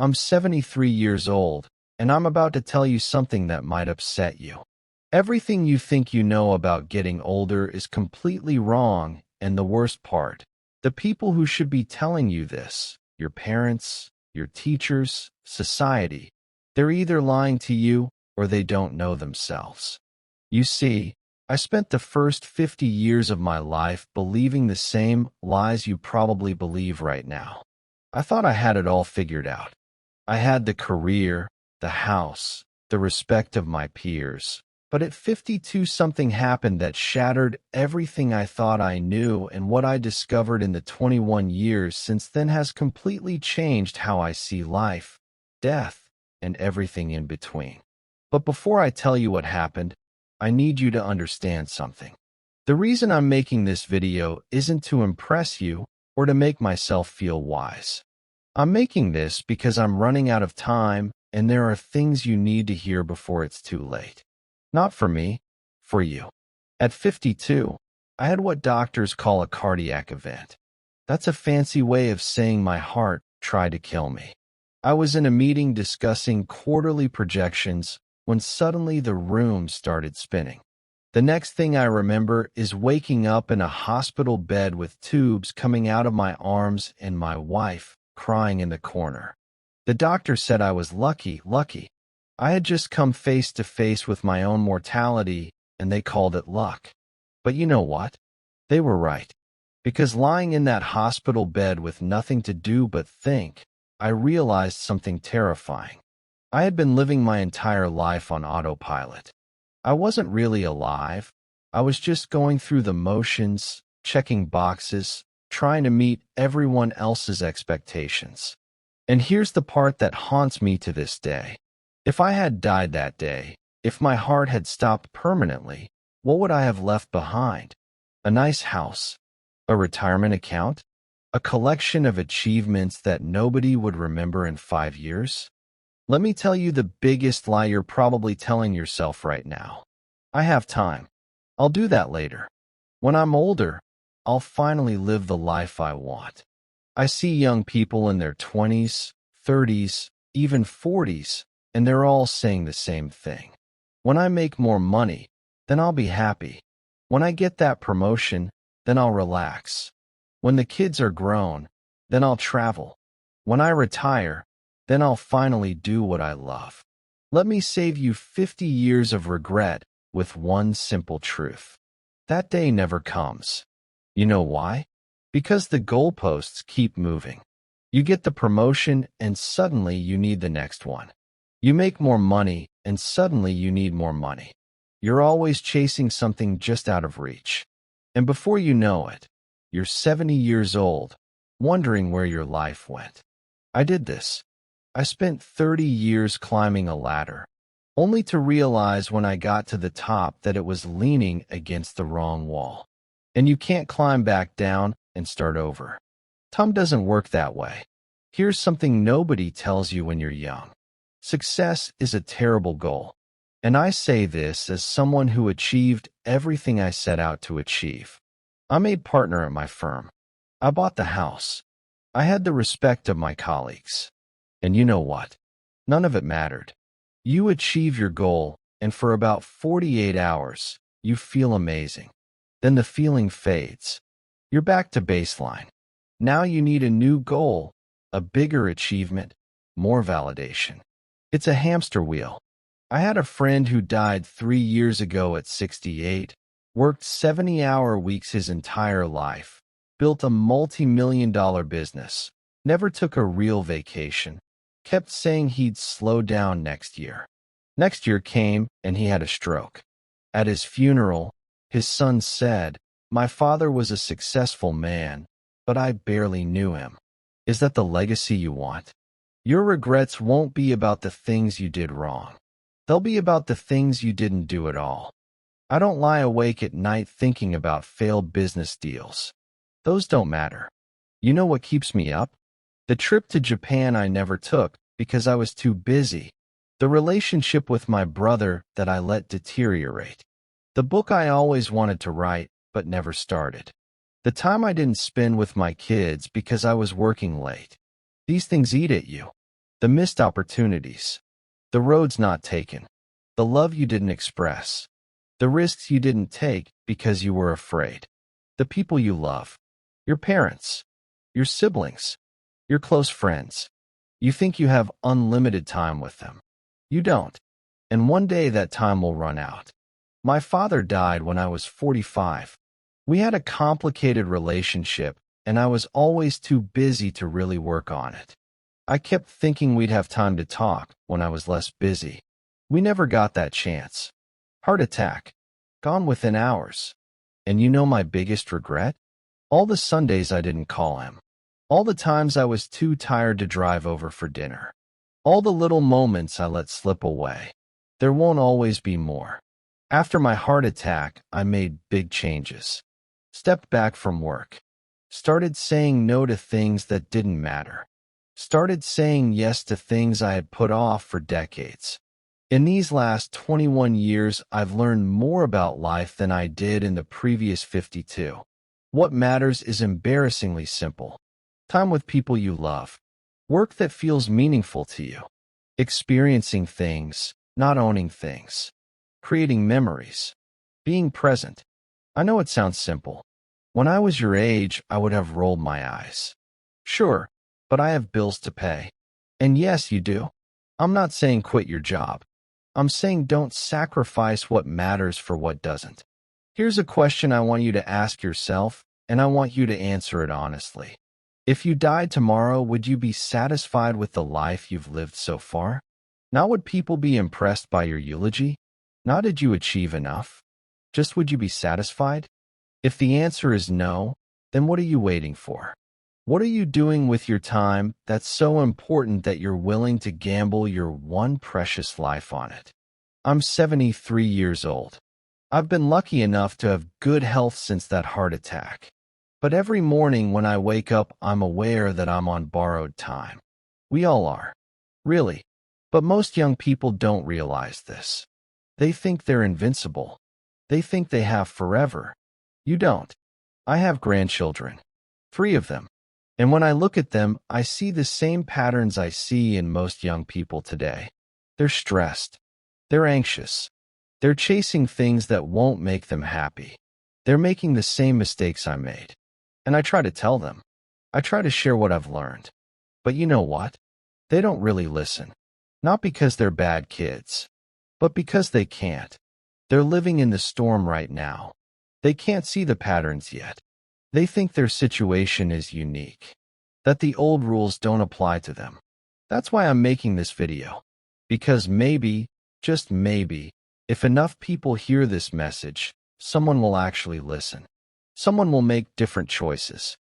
I'm 73 years old, and I'm about to tell you something that might upset you. Everything you think you know about getting older is completely wrong, and the worst part, the people who should be telling you this, your parents, your teachers, society, they're either lying to you or they don't know themselves. You see, I spent the first 50 years of my life believing the same lies you probably believe right now. I thought I had it all figured out. I had the career, the house, the respect of my peers. But at 52, something happened that shattered everything I thought I knew, and what I discovered in the 21 years since then has completely changed how I see life, death, and everything in between. But before I tell you what happened, I need you to understand something. The reason I'm making this video isn't to impress you or to make myself feel wise. I'm making this because I'm running out of time, and there are things you need to hear before it's too late. Not for me, for you. At 52, I had what doctors call a cardiac event. That's a fancy way of saying my heart tried to kill me. I was in a meeting discussing quarterly projections when suddenly the room started spinning. The next thing I remember is waking up in a hospital bed with tubes coming out of my arms and my wife crying in the corner. The doctor said I was lucky. I had just come face to face with my own mortality, and they called it luck. But you know what? They were right. Because lying in that hospital bed with nothing to do but think, I realized something terrifying. I had been living my entire life on autopilot. I wasn't really alive. I was just going through the motions, checking boxes, trying to meet everyone else's expectations. And here's the part that haunts me to this day. If I had died that day, if my heart had stopped permanently, what would I have left behind? A nice house? A retirement account? A collection of achievements that nobody would remember in 5 years? Let me tell you the biggest lie you're probably telling yourself right now. I have time. I'll do that later. When I'm older, I'll finally live the life I want. I see young people in their 20s, 30s, even 40s, and they're all saying the same thing. When I make more money, then I'll be happy. When I get that promotion, then I'll relax. When the kids are grown, then I'll travel. When I retire, then I'll finally do what I love. Let me save you 50 years of regret with one simple truth. That day never comes. You know why? Because the goalposts keep moving. You get the promotion, and suddenly you need the next one. You make more money, and suddenly you need more money. You're always chasing something just out of reach. And before you know it, you're 70 years old, wondering where your life went. I did this. I spent 30 years climbing a ladder, only to realize when I got to the top that it was leaning against the wrong wall. And you can't climb back down and start over. Time doesn't work that way. Here's something nobody tells you when you're young. Success is a terrible goal. And I say this as someone who achieved everything I set out to achieve. I made partner at my firm. I bought the house. I had the respect of my colleagues. And you know what? None of it mattered. You achieve your goal, and for about 48 hours, you feel amazing. Then the feeling fades. You're back to baseline. Now you need a new goal, a bigger achievement, more validation. It's a hamster wheel. I had a friend who died 3 years ago at 68, worked 70-hour weeks his entire life, built a multi-million-dollar business, never took a real vacation, kept saying he'd slow down next year. Next year came, and he had a stroke. At his funeral, his son said, "My father was a successful man, but I barely knew him." Is that the legacy you want? Your regrets won't be about the things you did wrong. They'll be about the things you didn't do at all. I don't lie awake at night thinking about failed business deals. Those don't matter. You know what keeps me up? The trip to Japan I never took because I was too busy. The relationship with my brother that I let deteriorate. The book I always wanted to write but never started. The time I didn't spend with my kids because I was working late. These things eat at you. the missed opportunities, the roads not taken, the love you didn't express, the risks you didn't take because you were afraid, the people you love, your parents, your siblings, your close friends. You think you have unlimited time with them. You don't. And one day that time will run out. My father died when I was 45. We had a complicated relationship, and I was always too busy to really work on it. I kept thinking we'd have time to talk when I was less busy. We never got that chance. Heart attack. Gone within hours. And you know my biggest regret? All the Sundays I didn't call him. All the times I was too tired to drive over for dinner. All the little moments I let slip away. There won't always be more. After my heart attack, I made big changes. Stepped back from work. Started saying no to things that didn't matter. Started saying yes to things I had put off for decades. In these last 21 years, I've learned more about life than I did in the previous 52. What matters is embarrassingly simple. Time with people you love. Work that feels meaningful to you. Experiencing things, not owning things. Creating memories. Being present. I know it sounds simple. When I was your age, I would have rolled my eyes. Sure, but I have bills to pay. And yes, you do. I'm not saying quit your job. I'm saying don't sacrifice what matters for what doesn't. Here's a question I want you to ask yourself, and I want you to answer it honestly. If you died tomorrow, would you be satisfied with the life you've lived so far? Not would people be impressed by your eulogy? Not did you achieve enough? Just would you be satisfied? If the answer is no, then what are you waiting for? What are you doing with your time that's so important that you're willing to gamble your one precious life on it? I'm 73 years old. I've been lucky enough to have good health since that heart attack. But every morning when I wake up, I'm aware that I'm on borrowed time. We all are. Really. But most young people don't realize this. They think they're invincible. They think they have forever. You don't. I have grandchildren. 3 of them. And when I look at them, I see the same patterns I see in most young people today. They're stressed. They're anxious. They're chasing things that won't make them happy. They're making the same mistakes I made. And I try to tell them. I try to share what I've learned. But you know what? They don't really listen. Not because they're bad kids, but because they can't. They're living in the storm right now. They can't see the patterns yet. They think their situation is unique, that the old rules don't apply to them. That's why I'm making this video. Because maybe, just maybe, if enough people hear this message, someone will actually listen. Someone will make different choices.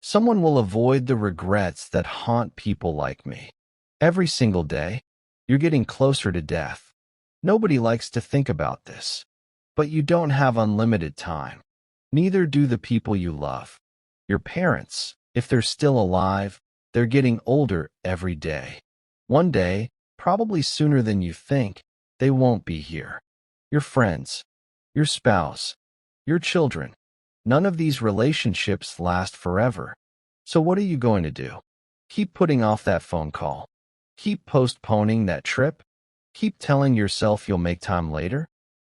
Someone will avoid the regrets that haunt people like me. Every single day, you're getting closer to death. Nobody likes to think about this. But you don't have unlimited time. Neither do the people you love. Your parents, if they're still alive, they're getting older every day. One day, probably sooner than you think, they won't be here. Your friends, your spouse, your children. None of these relationships last forever. So what are you going to do? Keep putting off that phone call? Keep postponing that trip? Keep telling yourself you'll make time later?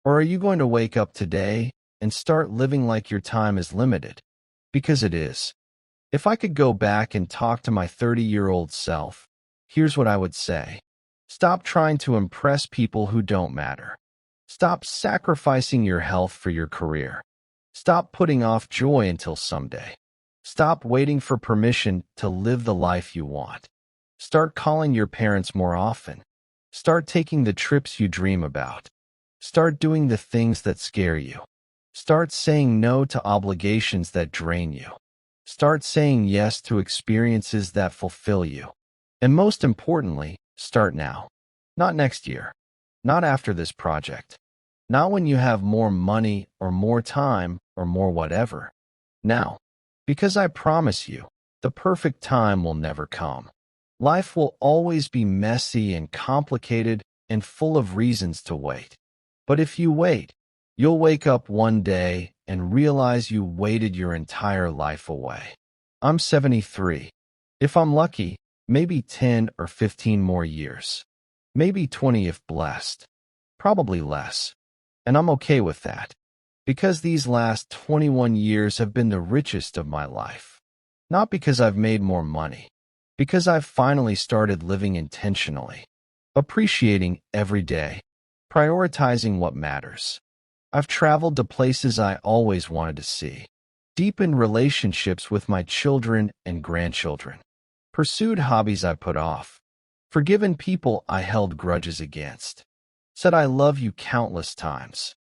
Or are you going to wake up today and start living like your time is limited? Because it is. If I could go back and talk to my 30-year-old self, here's what I would say. Stop trying to impress people who don't matter. Stop sacrificing your health for your career. Stop putting off joy until someday. Stop waiting for permission to live the life you want. Start calling your parents more often. Start taking the trips you dream about. Start doing the things that scare you. Start saying no to obligations that drain you. Start saying yes to experiences that fulfill you. And most importantly, start now. Not next year. Not after this project. Not when you have more money or more time or more whatever. Now. Because I promise you, the perfect time will never come. Life will always be messy and complicated and full of reasons to wait. But if you wait, you'll wake up one day and realize you waited your entire life away. I'm 73. If I'm lucky, Maybe 10 or 15 more years. Maybe 20 if blessed. Probably less. And I'm okay with that. Because these last 21 years have been the richest of my life. Not because I've made more money. Because I've finally started living intentionally. Appreciating every day. Prioritizing what matters. I've traveled to places I always wanted to see. Deepened relationships with my children and grandchildren. Pursued hobbies I put off. Forgiven people I held grudges against. Said I love you countless times.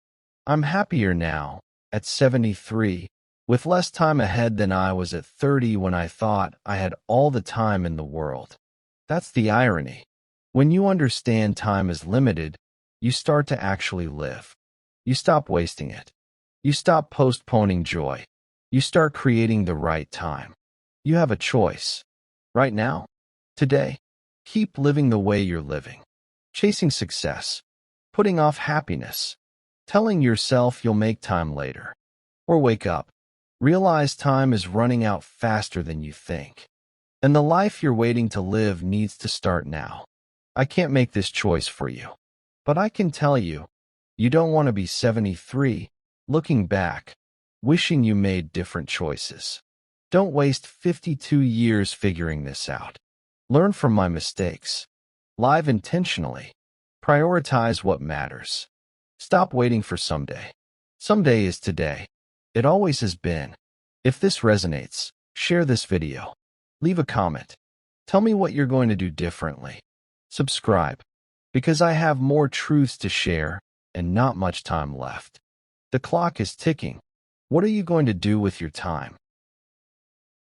I'm happier now, at 73, with less time ahead than I was at 30 when I thought I had all the time in the world. That's the irony. When you understand time is limited, you start to actually live. You stop wasting it. You stop postponing joy. You start creating the right time. You have a choice. Right now, today, keep living the way you're living. Chasing success. Putting off happiness. Telling yourself you'll make time later. Or wake up. Realize time is running out faster than you think. And the life you're waiting to live needs to start now. I can't make this choice for you. But I can tell you, you don't want to be 73, looking back, wishing you made different choices. Don't waste 52 years figuring this out. Learn from my mistakes. Live intentionally. Prioritize what matters. Stop waiting for someday. Someday is today. It always has been. If this resonates, share this video. Leave a comment. Tell me what you're going to do differently. Subscribe, because I have more truths to share and not much time left. The clock is ticking. What are you going to do with your time?